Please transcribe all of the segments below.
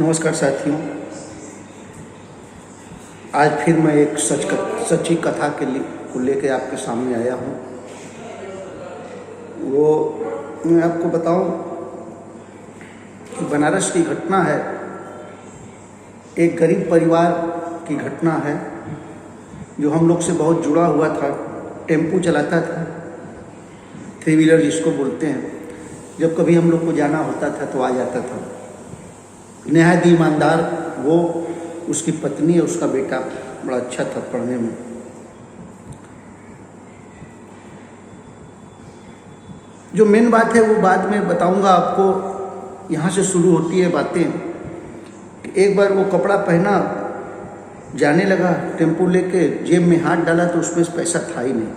नमस्कार साथियों, आज फिर मैं एक सच्ची कथा को लेकर आपके सामने आया हूँ। वो मैं आपको बताऊं कि बनारस की घटना है। एक गरीब परिवार की घटना है जो हम लोग से बहुत जुड़ा हुआ था। टेम्पू चलाता था, थ्री व्हीलर जिसको बोलते हैं। जब कभी हम लोग को जाना होता था तो आ जाता था। निहायत ईमानदार वो, उसकी पत्नी और उसका बेटा बड़ा अच्छा था पढ़ने में। जो मेन बात है वो बाद में बताऊंगा आपको। यहाँ से शुरू होती है बातें। एक बार वो कपड़ा पहना, जाने लगा टेम्पू लेके, जेब में हाथ डाला तो उसमें पैसा था ही नहीं।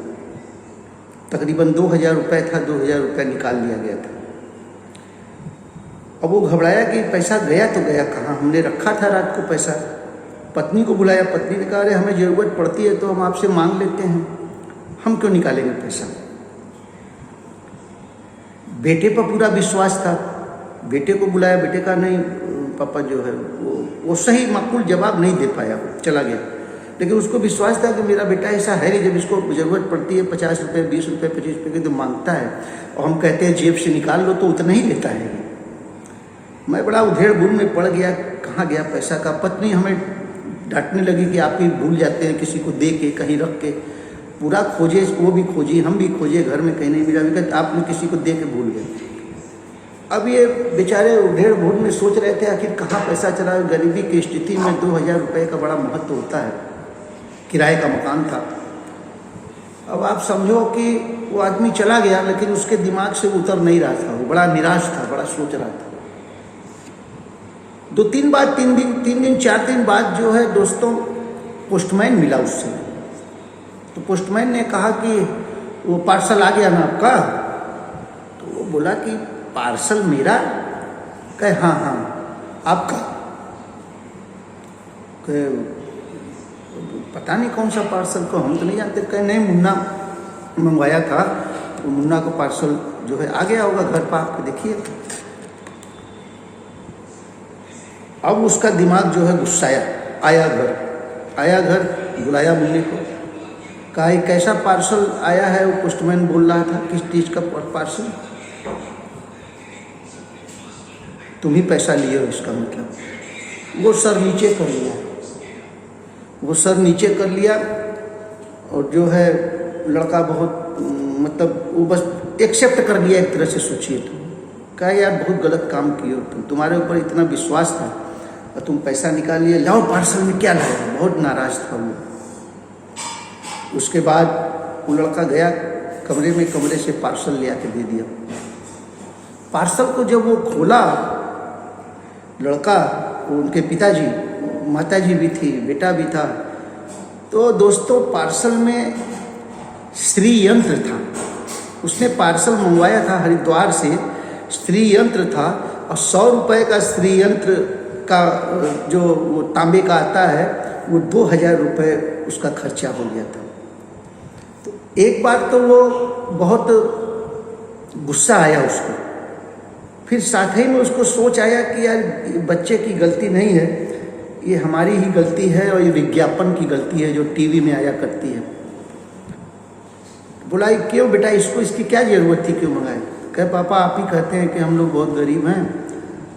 तकरीबन 2000 रुपये था। 2000 रुपये निकाल लिया गया था। अब वो घबराया कि पैसा गया तो गया कहाँ, हमने रखा था रात को पैसा। पत्नी को बुलाया। पत्नी ने कहा, अरे हमें ज़रूरत पड़ती है तो हम आपसे मांग लेते हैं, हम क्यों निकालेंगे पैसा। बेटे पर पूरा विश्वास था। बेटे को बुलाया। बेटे का नहीं, पापा जो है वो सही माकूल जवाब नहीं दे पाया, चला गया। लेकिन उसको विश्वास था कि मेरा बेटा ऐसा है नहीं, जब इसको ज़रूरत पड़ती है 50 रुपये 20 रुपये 25 रुपये की तो मांगता है, और हम कहते हैं जेब से निकाल लो तो उतना ही लेता है। मैं बड़ा उधेड़ बुन में पड़ गया, कहाँ गया पैसा का। पत्नी हमें डांटने लगी कि आप ही भूल जाते हैं, किसी को दे के कहीं रख के। पूरा खोजे, वो भी खोजी, हम भी खोजे, घर में कहीं नहीं मिला। आपने किसी को दे के भूल गए। अब ये बेचारे उधेड़ बुन में सोच रहे थे आखिर कहाँ पैसा चला। गरीबी की स्थिति में 2000 रुपये का बड़ा महत्व होता है। किराए का मकान था। अब आप समझो कि वो आदमी चला गया, लेकिन उसके दिमाग से उतर नहीं रहा था। वो बड़ा निराश था, बड़ा सोच रहा था। 3 दिन 4 दिन बाद जो है दोस्तों, पोस्टमैन मिला उससे। तो पोस्टमैन ने कहा कि वो पार्सल आ गया ना आपका। तो वो बोला कि पार्सल मेरा? कहे हाँ आपका। कहे पता नहीं कौन सा पार्सल को, हम तो नहीं जानते। कहे नहीं, मुन्ना मंगवाया था, तो मुन्ना को पार्सल जो है आ गया होगा घर पर, आपके देखिए। अब उसका दिमाग जो है गुस्साया। आया घर, बुलाया मुन्ने को, कहा कैसा पार्सल आया है। वो पोस्टमैन बोल रहा था, किस चीज़ का पार्सल। तुम ही पैसा लिए हो इसका मतलब। वो सर नीचे कर लिया। और जो है लड़का बहुत मतलब वो बस एक्सेप्ट कर लिया एक तरह से, सोचिए तो। कहा यार बहुत गलत काम किए हो तुम, तुम्हारे ऊपर इतना विश्वास था और तुम पैसा निकाल लिए। लाओ पार्सल में क्या लाया। बहुत नाराज था वो। उसके बाद वो लड़का गया कमरे से पार्सल ले आके दे दिया। पार्सल को जब वो खोला, लड़का, उनके पिताजी, माताजी भी थी, बेटा भी था, तो दोस्तों पार्सल में स्त्री यंत्र था। उसने पार्सल मंगवाया था हरिद्वार से, स्त्री यंत्र था। और 100 रुपये का स्त्री यंत्र का जो वो तांबे का आता है, वो 2000 रुपये उसका खर्चा हो गया था। तो एक बार तो वो बहुत गुस्सा आया उसको। फिर साथ ही में उसको सोच आया कि यार बच्चे की गलती नहीं है, ये हमारी ही गलती है, और ये विज्ञापन की गलती है जो टीवी में आया करती है। बोला क्यों बेटा, इसकी क्या ज़रूरत थी, क्यों मंगाए। कहे पापा आप ही कहते हैं कि हम लोग बहुत गरीब हैं,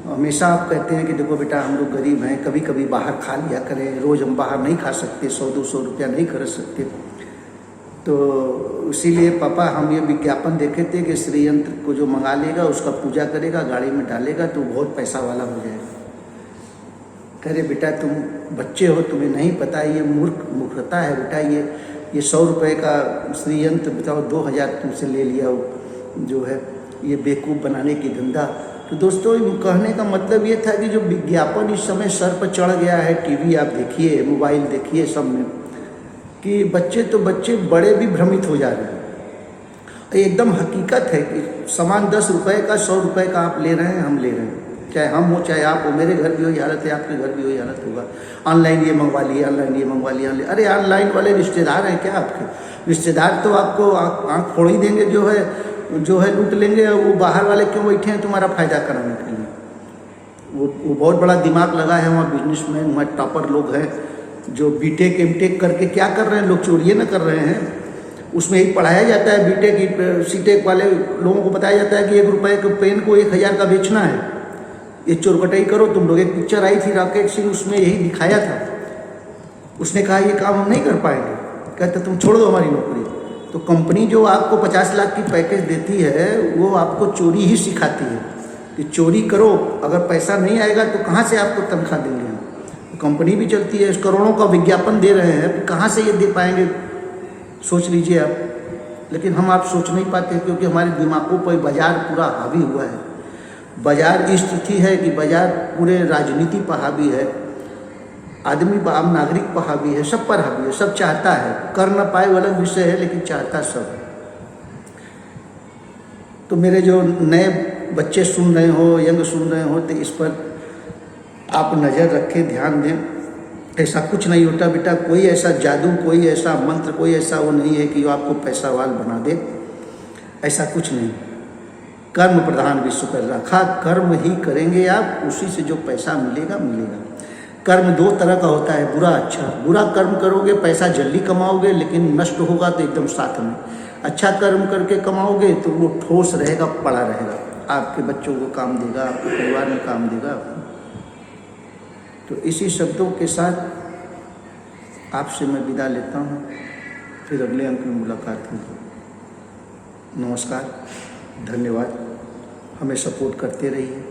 हमेशा आप कहते हैं कि देखो बेटा हम लोग गरीब हैं, कभी कभी बाहर खा लिया करें, रोज़ हम बाहर नहीं खा सकते, 100-200 रुपया नहीं खर्च सकते। तो इसीलिए पापा हम ये विज्ञापन देखे थे कि श्री यंत्र को जो मंगा लेगा, उसका पूजा करेगा, गाड़ी में डालेगा तो बहुत पैसा वाला हो जाएगा। कह रहे बेटा तुम बच्चे हो, तुम्हें नहीं पता, ये मूर्खता है बेटा। ये 100 रुपये का श्री यंत्र बताओ 2000 तुमसे ले लिया, जो है ये बेवकूफ़ बनाने की धंधा। तो दोस्तों कहने का मतलब ये था कि जो विज्ञापन इस समय सर पर चढ़ गया है, टीवी आप देखिए, मोबाइल देखिए, सब में, कि बच्चे बड़े भी भ्रमित हो जा रहे हैं। एकदम हकीकत है कि सामान 10 रुपये का 100 रुपये का आप ले रहे हैं, हम ले रहे हैं, चाहे हम हो चाहे आप हो। मेरे घर भी वही हालत है, आपके घर भी वही हालत होगा। ऑनलाइन ये मंगवा लिए, ऑनलाइन ये मंगवा लिया। अरे ऑनलाइन वाले रिश्तेदार हैं क्या आपके? रिश्तेदार तो आपको आँख फोड़ ही देंगे, जो है लूट लेंगे। वो बाहर वाले क्यों बैठे हैं तुम्हारा फ़ायदा कराने के लिए। वो बहुत बड़ा दिमाग लगा है वहाँ, बिजनेसमैन वहाँ टॉपर लोग हैं जो बीटेक एमटेक करके क्या कर रहे हैं लोग, चोरिए ना कर रहे हैं। उसमें ही पढ़ाया जाता है, बीटेक सीटेक वाले लोगों को बताया जाता है कि 1 रुपये के पेन को 1000 का बेचना है, ये चोरकटाई करो तुम लोग। एक पिक्चर आई थी राकेश सिंह, उसमें यही दिखाया था। उसने कहा ये काम हम नहीं कर पाएंगे, कहते तुम छोड़ दो हमारी नौकरी। तो कंपनी जो आपको 50 लाख की पैकेज देती है वो आपको चोरी ही सिखाती है कि चोरी करो, अगर पैसा नहीं आएगा तो कहाँ से आपको तनख्वाह देंगे हम। तो कंपनी भी चलती है, करोड़ों का विज्ञापन दे रहे हैं, कहाँ से ये दे पाएंगे सोच लीजिए आप। लेकिन हम आप सोच नहीं पाते क्योंकि हमारे दिमागों पर बाजार पूरा हावी हुआ है। बाजार की स्थिति है कि बाजार पूरे राजनीति पर हावी है, आदमी आम नागरिक पर हावी है, सब पर हावी है, सब चाहता है, कर न पाए वो अलग विषय है, लेकिन चाहता सब है। तो मेरे जो नए बच्चे सुन रहे हो, यंग सुन रहे हो, तो इस पर आप नज़र रखें, ध्यान दें। ऐसा कुछ नहीं होता बेटा, कोई ऐसा जादू, कोई ऐसा मंत्र, कोई ऐसा वो नहीं है कि वो आपको पैसावाल बना दे, ऐसा कुछ नहीं। कर्म प्रधान विश्व पर रखा, कर्म ही करेंगे आप, उसी से जो पैसा मिलेगा मिलेगा। कर्म 2 तरह का होता है, बुरा अच्छा। बुरा कर्म करोगे पैसा जल्दी कमाओगे, लेकिन नष्ट होगा तो एकदम साथ में। अच्छा कर्म करके कमाओगे तो वो ठोस रहेगा, पड़ा रहेगा, आपके बच्चों को काम देगा, आपके परिवार में काम देगा। तो इसी शब्दों के साथ आपसे मैं विदा लेता हूँ, फिर अगले अंक में मुलाकात होगी। नमस्कार, धन्यवाद, हमें सपोर्ट करते रहिए।